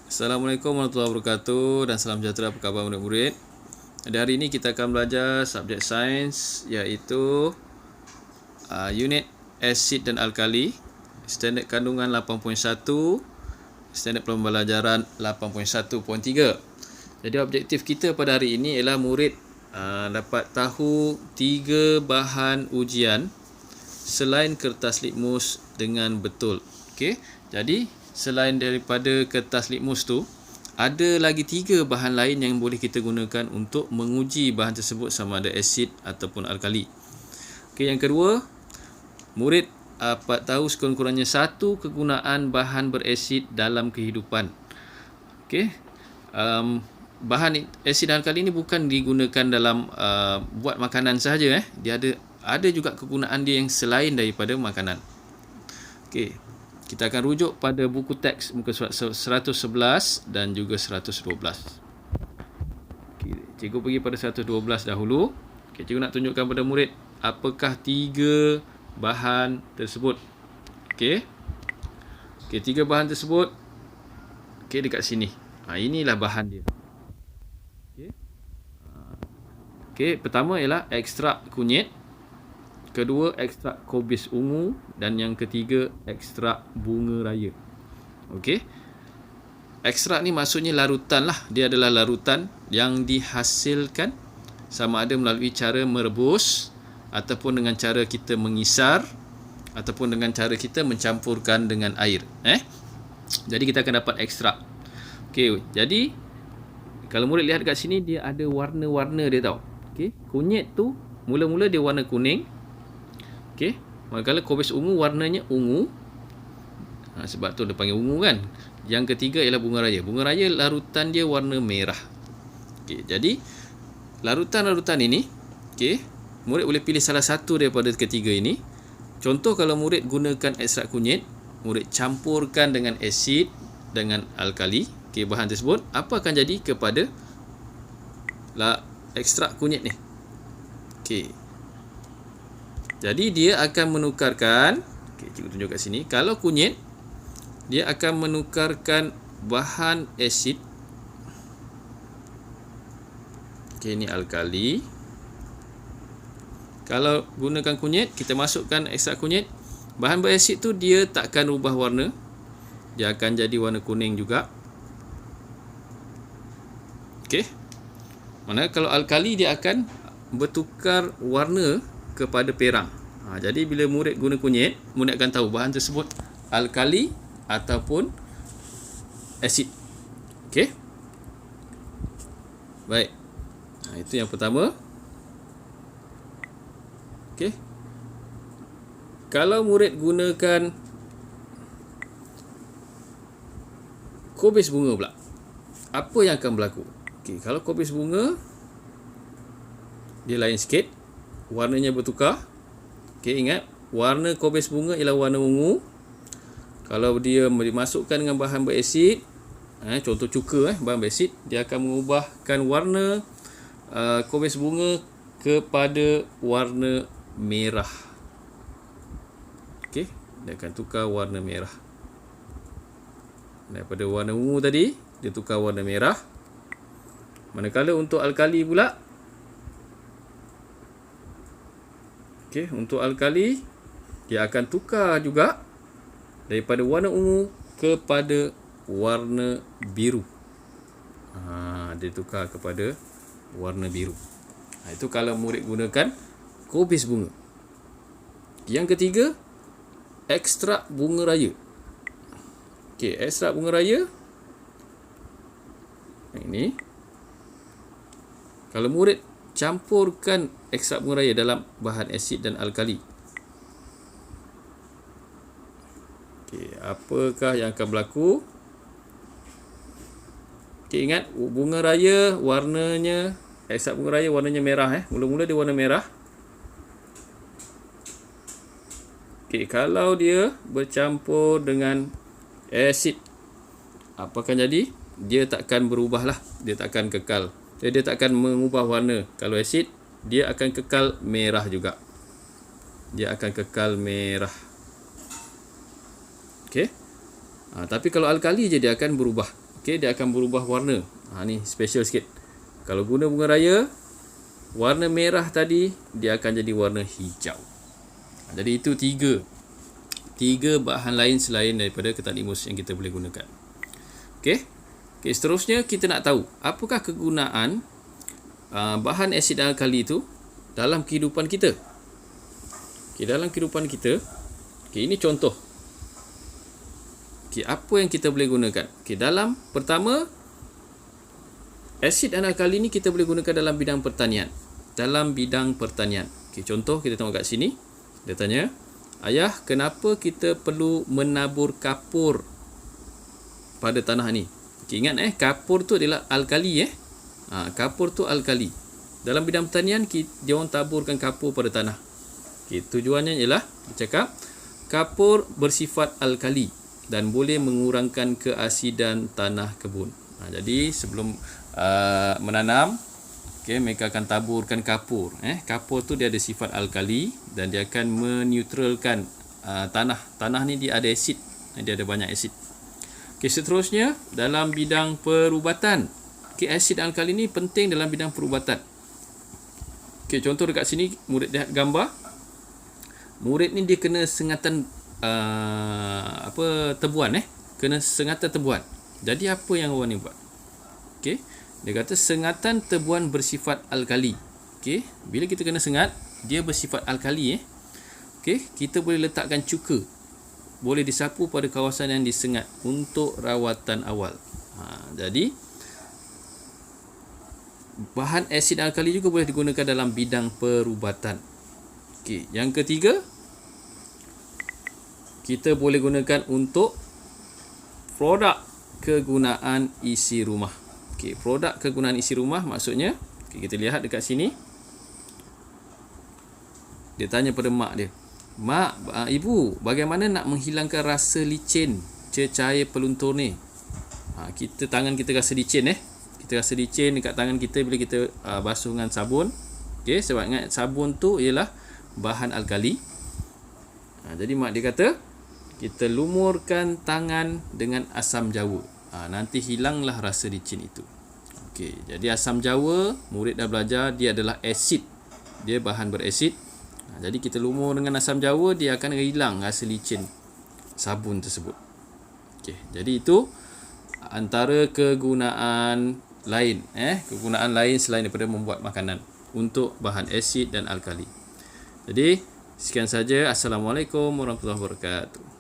Assalamualaikum warahmatullahi wabarakatuh dan salam sejahtera, apa khabar murid-murid. Hari ini kita akan belajar subjek sains iaitu unit asid dan alkali, standard kandungan 8.1, standard pembelajaran 8.1.3. Jadi objektif kita pada hari ini ialah murid dapat tahu 3 bahan ujian selain kertas litmus dengan betul. Okey. Jadi selain daripada kertas litmus tu, ada lagi 3 bahan lain yang boleh kita gunakan untuk menguji bahan tersebut sama ada asid ataupun alkali. Okey, yang kedua, murid dapat tahu sekurang-kurangnya 1 kegunaan bahan berasid dalam kehidupan. Okey. Bahan asid dan alkali ni bukan digunakan dalam buat makanan sahaja. Dia ada juga kegunaan dia yang selain daripada makanan. Okey. Kita akan rujuk pada buku teks muka surat 111 dan juga 112. Okay, cikgu pergi pada 112 dahulu. Okay, cikgu nak tunjukkan pada murid apakah 3 bahan tersebut. Okey. Okey, 3 bahan tersebut. Okey, dekat sini. Inilah bahan dia. Okey. Okey, pertama ialah ekstrak kunyit. Kedua, ekstrak kobis ungu. Dan yang ketiga, ekstrak bunga raya. Okey. Ekstrak ni maksudnya larutan lah. Dia adalah larutan yang dihasilkan sama ada melalui cara merebus ataupun dengan cara kita mengisar ataupun dengan cara kita mencampurkan dengan air. Jadi kita akan dapat ekstrak. Okey, jadi kalau murid lihat kat sini, dia ada warna-warna dia tau. Okey, kunyit tu mula-mula dia warna kuning. Okey, manakala kobis ungu warnanya ungu. Sebab tu dia panggil ungu kan. Yang ketiga ialah bunga raya. Bunga raya larutan dia warna merah. Okey, jadi larutan-larutan ini, okey, murid boleh pilih salah satu daripada ketiga ini. Contoh kalau murid gunakan ekstrak kunyit, murid campurkan dengan asid dengan alkali, okey, bahan tersebut, apa akan jadi kepada ekstrak kunyit ni? Okey. Jadi dia akan menukarkan, okey, cikgu tunjuk kat sini. Kalau kunyit, dia akan menukarkan bahan asid. Okey, ini alkali. Kalau gunakan kunyit, kita masukkan ekstrak kunyit, bahan berasid tu dia takkan ubah warna. Dia akan jadi warna kuning juga. Okey. Mana kalau alkali dia akan bertukar warna kepada perang. Jadi bila murid guna kunyit, murid akan tahu bahan tersebut alkali ataupun asid. Okey. Baik. Itu yang pertama. Okey. Kalau murid gunakan kobis bunga pula, apa yang akan berlaku? Okey, kalau kobis bunga dia lain sikit. Warnanya bertukar. Okey, ingat warna kobis bunga ialah warna ungu. Kalau dia dimasukkan dengan bahan berasid, contoh cuka, bahan berasid, dia akan mengubahkan warna kobis bunga kepada warna merah. Okey, dia akan tukar warna merah. Daripada warna ungu tadi, dia tukar warna merah. Manakala untuk alkali pula, okey, untuk alkali dia akan tukar juga daripada warna ungu kepada warna biru. Dia tukar kepada warna biru. Itu kalau murid gunakan kobis bunga. Yang ketiga, ekstrak bunga raya. Okey, ekstrak bunga raya ini, kalau murid campurkan ekstrak bunga raya dalam bahan asid dan alkali, okey, apakah yang akan berlaku? Okey, ingat bunga raya warnanya, ekstrak bunga raya warnanya merah. Mula-mula dia warna merah. Okey, kalau dia bercampur dengan asid, apa akan jadi? Dia takkan berubah lah. Dia takkan kekal. Dia takkan mengubah warna. Kalau asid, dia akan kekal merah juga. Dia akan kekal merah. Okey. Tapi kalau alkali je dia akan berubah. okey, dia akan berubah warna. Ni special sikit. Kalau guna bunga raya, warna merah tadi dia akan jadi warna hijau. Jadi itu tiga bahan lain selain daripada ketan limus yang kita boleh gunakan. Okey, seterusnya kita nak tahu apakah kegunaan bahan asid dan alkali itu dalam kehidupan kita. Dalam kehidupan kita, ini contoh. Apa yang kita boleh gunakan? Dalam pertama, asid dan alkali ni kita boleh gunakan dalam bidang pertanian. Contoh kita tengok kat sini. Dia tanya, ayah, kenapa kita perlu menabur kapur pada tanah ni? Ingat kapur tu adalah alkali. Kapur tu alkali. Dalam bidang pertanian, dia orang taburkan kapur pada tanah. Tujuannya ialah dia cakap kapur bersifat alkali dan boleh mengurangkan keasidan tanah kebun. Jadi sebelum menanam, mereka akan taburkan kapur. Kapur tu dia ada sifat alkali dan dia akan menetralkan tanah. Tanah ni dia ada asid, dia ada banyak asid. Seterusnya dalam bidang perubatan. Asid dan alkali ni penting dalam bidang perubatan. Contoh dekat sini murid lihat gambar. Murid ni dia kena sengatan tebuan. Kena sengatan tebuan. Jadi apa yang orang ni buat? Dia kata sengatan tebuan bersifat alkali. Bila kita kena sengat, dia bersifat alkali. Kita boleh letakkan cuka. Boleh disapu pada kawasan yang disengat untuk rawatan awal. Jadi bahan asid dan alkali juga boleh digunakan dalam bidang perubatan. Yang ketiga, kita boleh gunakan untuk produk kegunaan isi rumah. Produk kegunaan isi rumah maksudnya, kita lihat dekat sini. Dia tanya pada mak dia, "Mak, ibu, bagaimana nak menghilangkan rasa licin cecair peluntur ni?" Tangan kita rasa licin. Kita rasa licin dekat tangan kita bila kita basuh dengan sabun. Sebab ingat sabun tu ialah bahan alkali. Jadi mak dia kata, kita lumurkan tangan dengan asam jawa. Nanti hilanglah rasa licin itu. Jadi asam jawa, murid dah belajar, dia adalah asid. Dia bahan berasid. Jadi kita lumur dengan asam jawa, dia akan hilang rasa licin sabun tersebut. Jadi itu antara kegunaan lain. Kegunaan lain selain daripada membuat makanan untuk bahan asid dan alkali. Jadi sekian saja. Assalamualaikum warahmatullahi wabarakatuh.